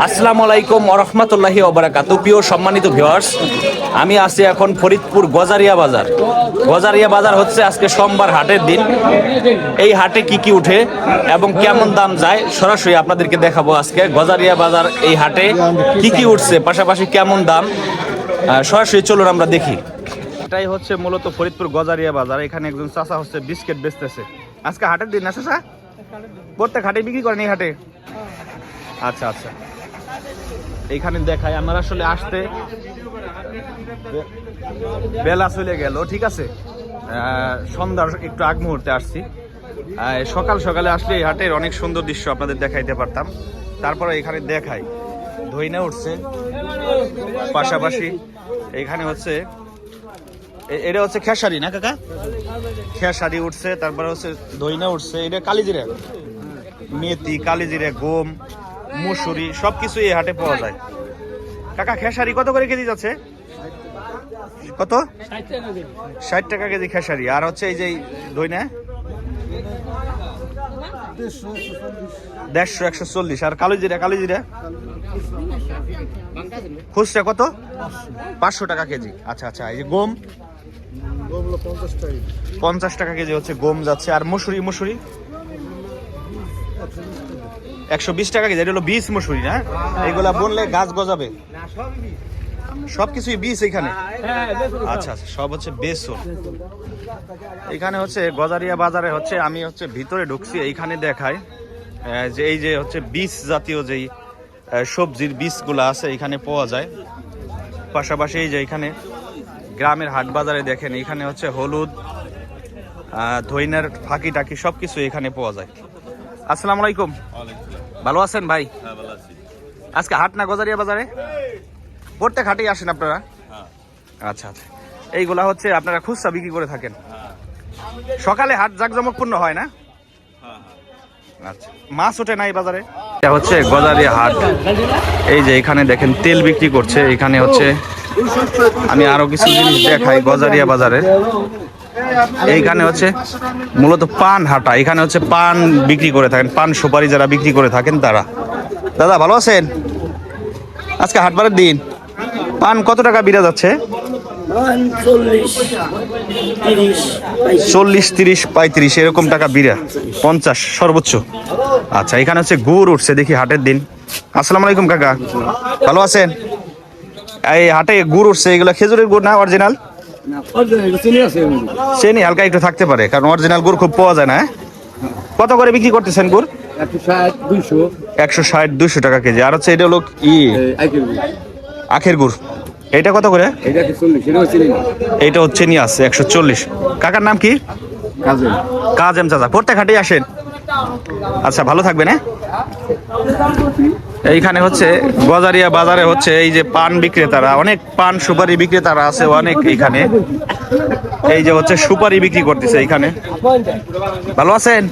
আসসালামু আলাইকুম ওয়া রাহমাতুল্লাহি ওয়া বারাকাতুহু। প্রিয় সম্মানিত ভিউয়ার্স, আমি আছি এখন ফরিদপুর গজারিয়া বাজার। গজারিয়া বাজার হচ্ছে আজকে সোমবার হাটের দিন। এই হাটে কি কি উঠে এবং কেমন দাম যায় সরাসরি আপনাদেরকে দেখাবো। আজকে গজারিয়া বাজার এই হাটে কি কি উঠছে, পাশাপাশি কেমন দাম, সরাসরি চলুন আমরা দেখি। এটাই হচ্ছে মূলত ফরিদপুর গজারিয়া বাজার। এখানে একজন চাচা হচ্ছে বিস্কিট বেচতেছে। আজকে হাটের দিন না চাচা? প্রত্যেক হাটে বিক্রি করেন এই হাটে? আচ্ছা আচ্ছা, এইখানে দেখাই আমার আসলে আসতে বেলা চলে গেল, ঠিক আছে। সন্ধ্যার একটু আগ মুহূর্তে আসছি। সকাল সকালে আসলে এই হাটের অনেক সুন্দর দৃশ্য আপনাদের দেখাইতে পারতাম। তারপরে এখানে দেখাই ধইনা উঠছে, পাশাপাশি এখানে হচ্ছে এটা হচ্ছে খেসারি না কাকা? খেসারি উঠছে, তারপরে হচ্ছে ধইনা উঠছে, এটা কালিজিরা, মেথি, কালিজিরা, গম, মুসুরি সবকিছু এই হাটে পাওয়া যায়। কাকা খেসারি কত করে কেজি যাচ্ছে? কত? 60 টাকা কেজি খেসারি। আর হচ্ছে এই যে দইনা 150, 140। আর কালিজিরা? কালিজিরা খুচরা কত? 500 টাকা কেজি। আচ্ছা আচ্ছা, এই যে গম 50 টাকা কেজি হচ্ছে গম যাচ্ছে। আর মুসুরি? মুসুরি 120 টাকা কেজি। এটা হলো বীজ মুসুরি না? এইগুলা বললে গাছ গজাবে, সবকিছুই বীজ এখানে। আচ্ছা আচ্ছা, সব হচ্ছে বেসন। এখানে হচ্ছে গজারিয়া বাজারে হচ্ছে আমি হচ্ছে ভিতরে ঢুকছি। এইখানে দেখায় যে এই যে হচ্ছে বীজ জাতীয় যেই সবজির বীজগুলো আছে এখানে পাওয়া যায়। পাশাপাশি এই যে এখানে গ্রামের হাট বাজারে দেখেন এখানে হচ্ছে হলুদ, ধইনার ফাঁকি টাকি সবকিছু এখানে পাওয়া যায়। আসসালামু আলাইকুম, ভালো আছেন ভাই? আজকে হাট না গজারিয়া বাজারে? প্রত্যেক হাটেই আসেন আপনারা? আচ্ছা আচ্ছা, এইগুলা হচ্ছে আপনারা খুচরা বিক্রি করে থাকেন? সকালে হাট জাঁকজমকপূর্ণ হয় না? আচ্ছা, মাছ ওঠে না এই বাজারে? এটা হচ্ছে গজারিয়া হাট। এই যে এখানে দেখেন তেল বিক্রি করছে। এখানে হচ্ছে আমি আরো কিছু জিনিস দেখাই গজারিয়া বাজারে। এইখানে হচ্ছে মূলত পান হাটা। এখানে হচ্ছে পান বিক্রি করে থাকেন, পান সুপারি যারা বিক্রি করে থাকেন তারা। দাদা ভালো আছেন? আজকে হাটবারের দিন, পান কত টাকা বিরা যাচ্ছে? 40, 30, 35 এরকম টাকা বিরা, 50 সর্বোচ্চ। আচ্ছা, এখানে হচ্ছে গুড় উঠছে দেখি হাটের দিন। আসসালামু আলাইকুম কাকা, ভালো আছেন? এই হাটে গুড় উঠছে, এগুলো খেজুরের গুড় না অরিজিনাল? চিনি হালকা একটু থাকতে পারে, কারণ অরিজিনাল গুড় খুব পাওয়া যায় না। কত করে বিক্রি করতেছেন গুড়? 160, 200 টাকা কেজি। আর হচ্ছে এটা হলো আখের গুড়, এটা কত করে? এইটা হচ্ছে নিয়ে আসছে 140। কাকার নাম কি? কাজেম চাচা। প্রত্যেক হাটেই আসেন? আচ্ছা, ভালো থাকবেন। এইখানে হচ্ছে গজারিয়া বাজারে হচ্ছে এই যে পান বিক্রেতারা, অনেক পান সুপারি বিক্রেতারা আছে অনেক। এইখানে এই যে হচ্ছে সুপারি বিক্রি করতেছে এইখানে। ভালো আছেন?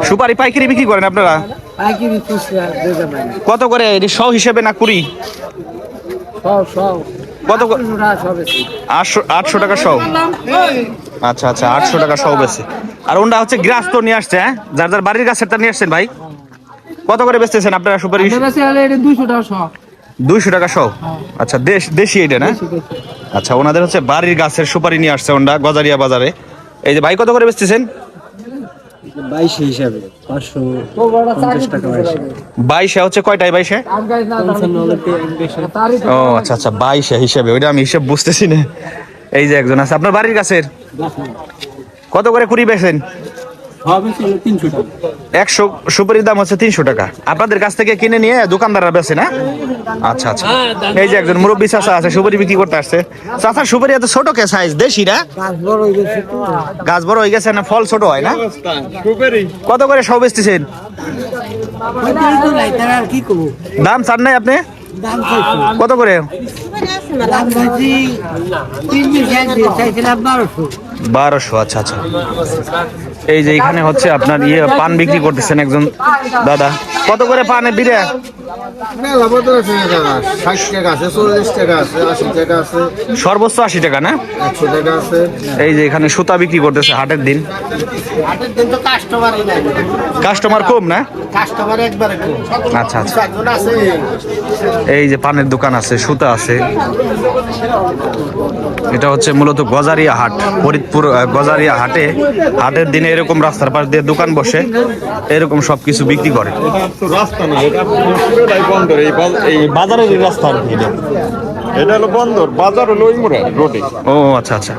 সুপারি পাইকারি বিক্রি করেন আপনারা? কত করে এটি শ হিসেবে না কুড়ি? কত? 800 টাকা শ। আচ্ছা আচ্ছা, 800 টাকা শ বেশি। আর ওটা হচ্ছে গ্রাস তো নিয়ে আসছে, হ্যাঁ, যার যার বাড়ির গাছেরটা নিয়ে আসছেন ভাই। কত করে বেচতেছেন আপনারা সুপারি? 200 টাকা শ। আচ্ছা, দেশি এটা না? আচ্ছা, ওনাদের হচ্ছে বাড়ির গাছের সুপারি নিয়ে আসছে ওটা গজারিয়া বাজারে। এই যে ভাই কত করে বেচতেছেন? 22 হিসাবে 550 টাকা। 22 হচ্ছে কয়টায়? 22? ও আচ্ছা আচ্ছা, 22 হিসাবে। ওইটা আমি হিসাব বুঝতেছি না। এই যে একজন আছে আপনার বাড়ির গাছের, কত করে কুড়ি বেচেন? 100 সুপারির দাম হচ্ছে 300 টাকা। আপনাদের কাছ থেকে কিনে নিয়ে দোকানদাররা বেচে না? আচ্ছা আচ্ছা, এই যে একজন মুরব্বী চাচা আছে সুপারি বিক্রি করতে আসছে। চাচার সুপারি এত ছোট কে সাইজ? দেশি না? গাছ বড় হয়ে গেছে না, ফল ছোট হয় না? কত করে সব বেচতেছেন? দাম চান নাই আপনি? কত করে? 1200। আচ্ছা আচ্ছা, এই যে এখানে হচ্ছে আপনার পান বিক্রি করতেছেন একজন দাদা। কত করে পানের বিড়ে? মেলা বদল আছে দাদা, 60 টাকা আছে, 40 টাকা আছে, 80 টাকা আছে, সর্বোচ্চ 80 টাকা না? 100 টাকা আছে। এই যে এখানে সুতা বিক্রি করতেছে হাটের দিন। হাটের দিন তো কাস্টমারই নাই, কাস্টমার কম না? কাস্টমার একবারে কম। আচ্ছা আচ্ছা। চারজন আছে। এই যে পানের দোকান আছে, সুতা আছে। এটা হচ্ছে মূলত গজারিয়া হাট, ফরিদপুর গজারিয়া হাটে হাটের দিনে এরকম রাস্তার পাশ দিয়ে দোকান বসে, এরকম সবকিছু বিক্রি করে। রাস্তা না, এটা পুরোটাই বন্দর। এই বাজারের রাস্তা আর কি এটা? এটা হলো বন্দর, বাজার হলো ওই মোড়ে রোডে। ও আচ্ছা আচ্ছা।